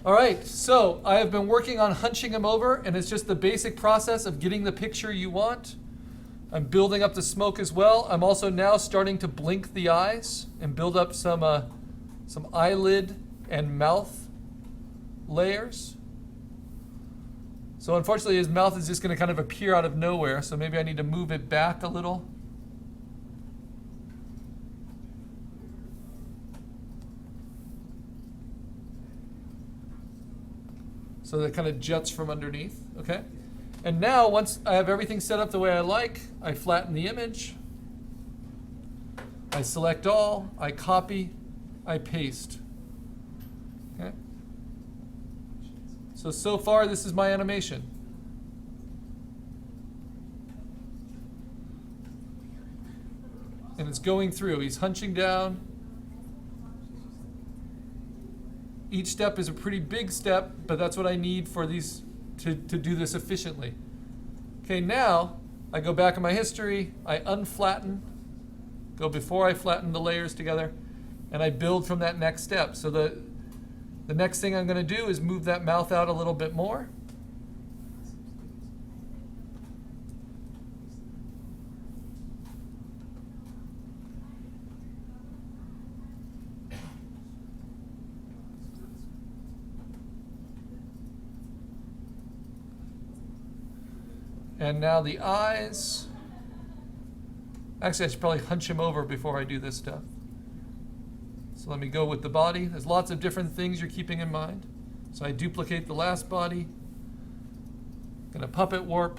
All right, so I have been working on hunching him over, and it's just the basic process of getting the picture you want. I'm building up the smoke as well. I'm also now starting to blink the eyes and build up some eyelid and mouth layers. So unfortunately, his mouth is just going to kind of appear out of nowhere, so maybe I need to move it back a little. So that kind of juts from underneath, okay? And now, once I have everything set up the way I like, I flatten the image, I select all, I copy, I paste, okay? So far, this is my animation. And it's going through. He's hunching down. Each step is a pretty big step, but that's what I need for these to do this efficiently. Okay, now I go back in my history, I unflatten, go before I flatten the layers together, and I build from that next step. So the next thing I'm going to do is move that mouth out a little bit more. And now the eyes. Actually, I should probably hunch him over before I do this stuff. So let me go with the body. There's lots of different things you're keeping in mind. So I duplicate the last body. Gonna puppet warp.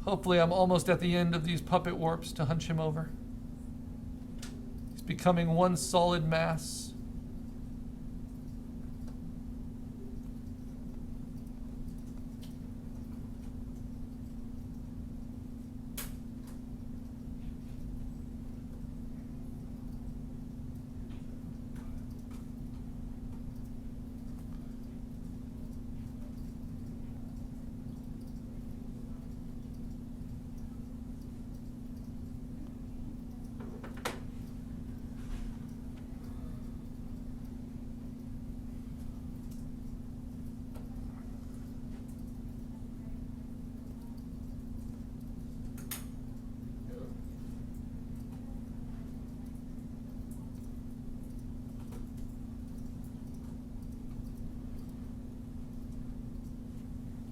Hopefully I'm almost at the end of these puppet warps to hunch him over. He's becoming one solid mass.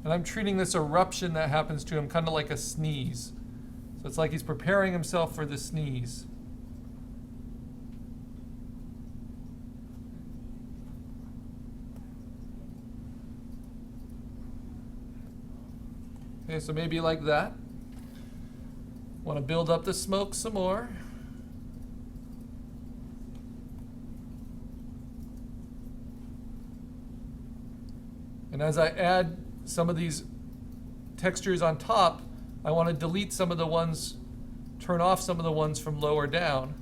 And I'm treating this eruption that happens to him kind of like a sneeze. So it's like he's preparing himself for the sneeze. Okay, so maybe like that. Want to build up the smoke some more. And as I add some of these textures on top, I want to delete some of the ones, turn off some of the ones from lower down.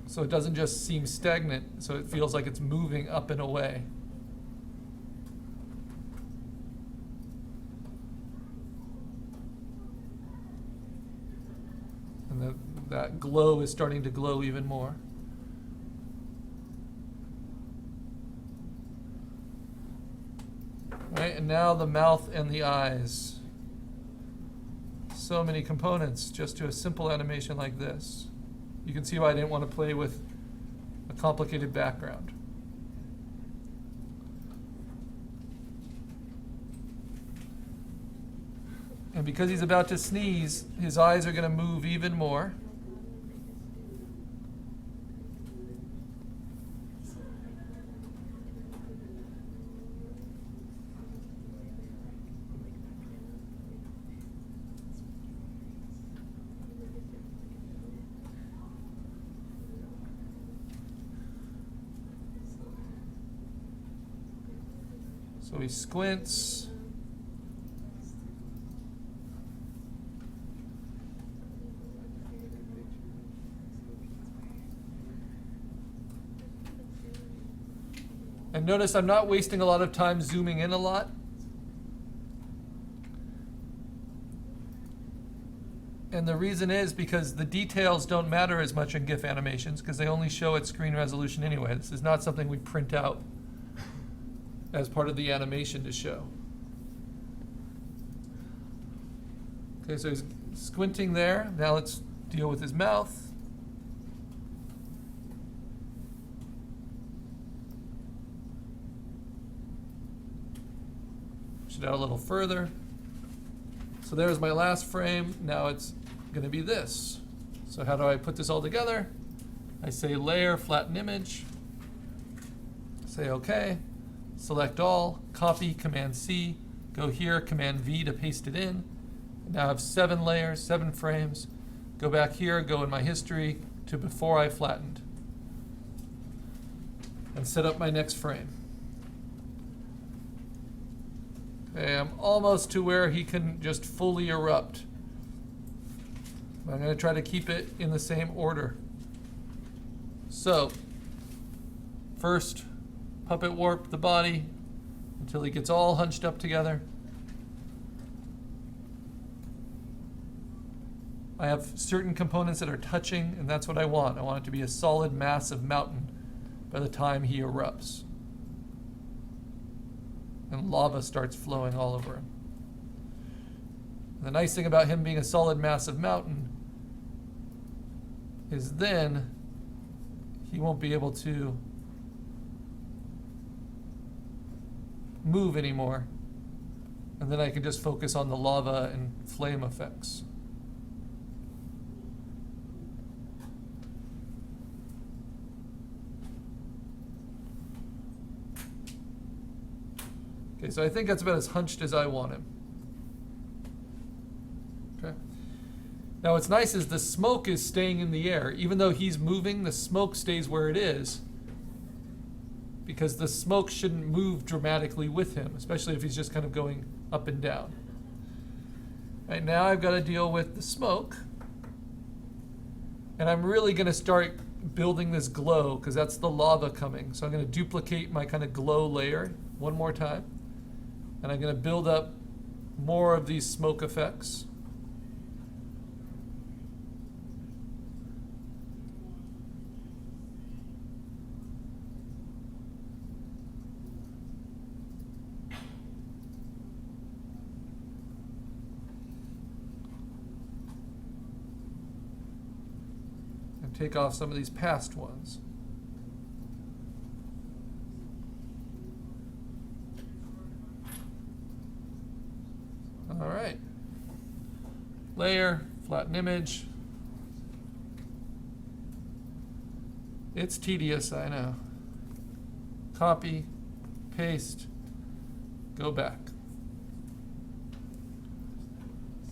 So it doesn't just seem stagnant, so it feels like it's moving up and away. And that glow is starting to glow even more. Right, and now the mouth and the eyes. So many components just to a simple animation like this. You can see why I didn't want to play with a complicated background. And because he's about to sneeze, his eyes are going to move even more. So he squints. And notice I'm not wasting a lot of time zooming in a lot. And the reason is because the details don't matter as much in GIF animations because they only show at screen resolution anyway. This is not something we print out as part of the animation to show. Okay, so he's squinting there. Now let's deal with his mouth. Push it out a little further. So there's my last frame. Now it's going to be this. So how do I put this all together? I say layer, flatten image. Say OK. Select all, copy, Command C. Go here, Command V to paste it in. Now I have 7 layers, 7 frames. Go back here, go in my history to before I flattened. And set up my next frame. Okay, I'm almost to where he can just fully erupt. I'm going to try to keep it in the same order. So, first, puppet warp the body until he gets all hunched up together. I have certain components that are touching, and that's what I want. I want it to be a solid, massive mountain by the time he erupts. And lava starts flowing all over him. The nice thing about him being a solid, massive mountain is then he won't be able to move anymore. And then I can just focus on the lava and flame effects. Okay, so I think that's about as hunched as I want him. Okay. Now what's nice is the smoke is staying in the air. Even though he's moving, the smoke stays where it is because the smoke shouldn't move dramatically with him, especially if he's just kind of going up and down. Right now I've got to deal with the smoke. And I'm really going to start building this glow because that's the lava coming. So I'm going to duplicate my kind of glow layer one more time. And I'm going to build up more of these smoke effects. And take off some of these past ones. All right. Layer, flatten image. It's tedious, I know. Copy, paste, go back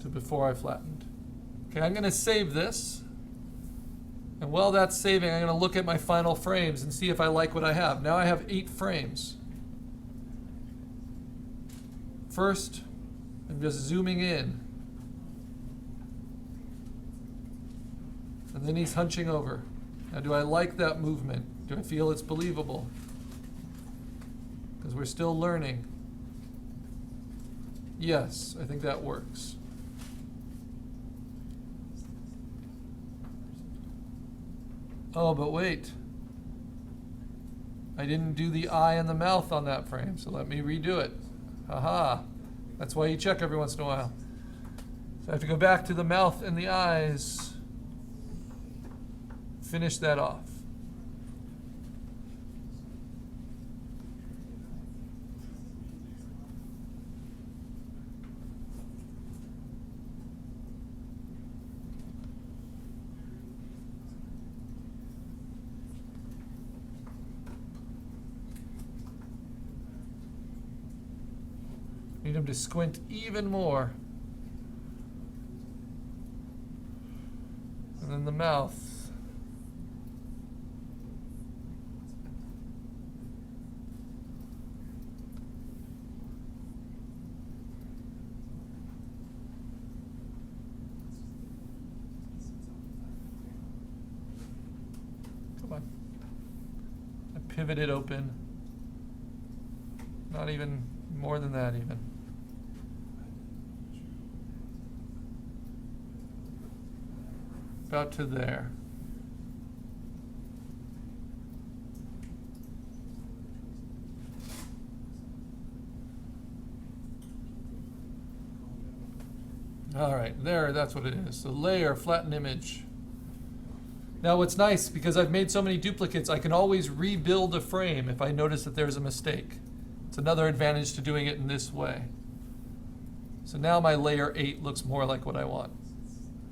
to before I flattened. Okay, I'm going to save this. And while that's saving, I'm going to look at my final frames and see if I like what I have. Now I have 8 frames. First, I'm just zooming in. And then he's hunching over. Now, do I like that movement? Do I feel it's believable? Because we're still learning. Yes, I think that works. Oh, but wait. I didn't do the eye and the mouth on that frame, so let me redo it. Haha. That's why you check every once in a while. So I have to go back to the mouth and the eyes. Finish that off. Need him to squint even more. And then the mouth. Come on. I pivot it open. Not even more than that even. about to there. All right, there, that's what it is. So layer, flatten image. Now what's nice, because I've made so many duplicates, I can always rebuild a frame if I notice that there's a mistake. It's another advantage to doing it in this way. So now my layer 8 looks more like what I want.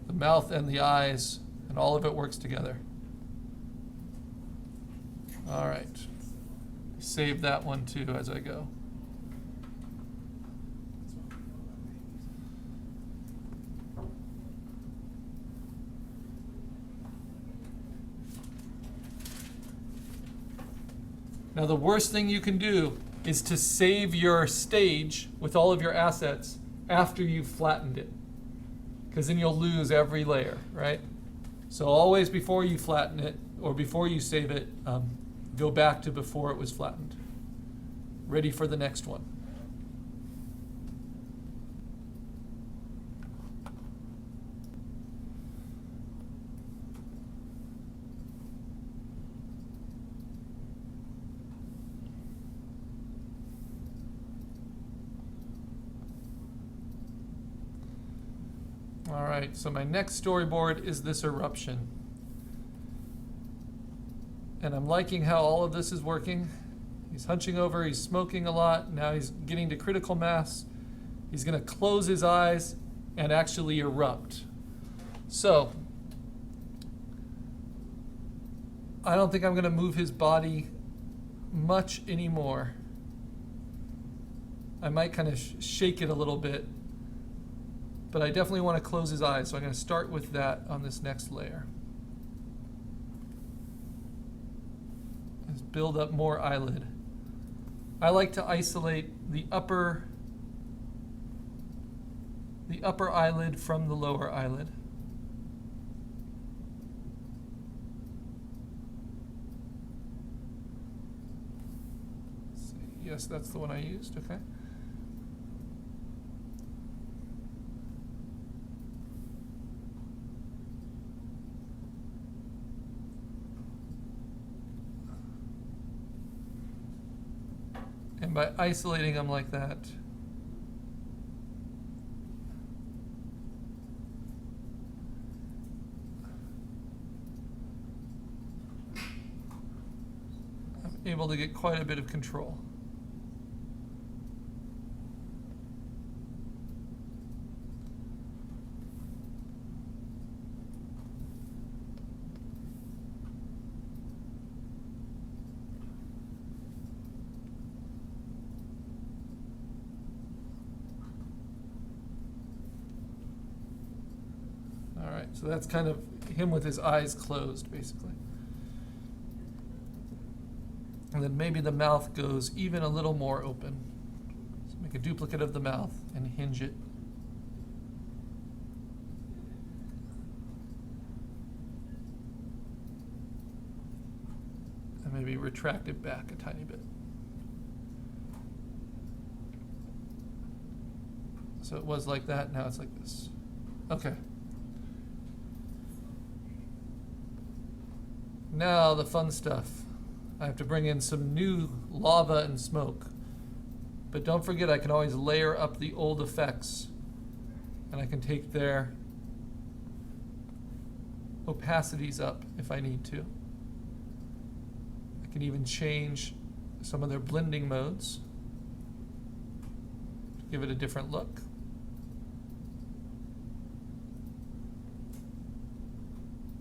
The mouth and the eyes, and all of it works together. All right, save that one too as I go. Now the worst thing you can do is to save your stage with all of your assets after you've flattened it, because then you'll lose every layer, right? So always before you flatten it or before you save it, go back to before it was flattened. Ready for the next one. All right, so my next storyboard is this eruption. And I'm liking how all of this is working. He's hunching over, he's smoking a lot, now he's getting to critical mass. He's gonna close his eyes and actually erupt. So, I don't think I'm gonna move his body much anymore. I might kind of shake it a little bit, but I definitely want to close his eyes, so I'm going to start with that on this next layer. Let's build up more eyelid. I like to isolate the upper eyelid from the lower eyelid. Let's see. Yes, that's the one I used, okay. And by isolating them like that, I'm able to get quite a bit of control. So that's kind of him with his eyes closed, basically. And then maybe the mouth goes even a little more open. So make a duplicate of the mouth and hinge it. And maybe retract it back a tiny bit. So it was like that, now it's like this. Okay. Now the fun stuff. I have to bring in some new lava and smoke. But don't forget, I can always layer up the old effects. And I can take their opacities up if I need to. I can even change some of their blending modes to give it a different look.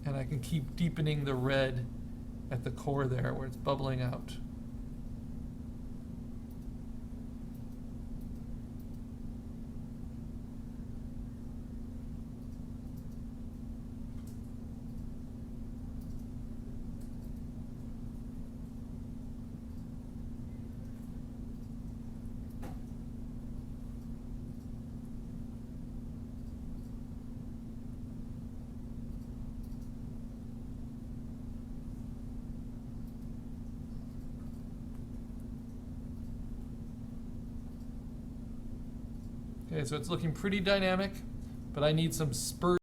And I can keep deepening the red at the core there where it's bubbling out. Okay, so it's looking pretty dynamic, but I need some spurt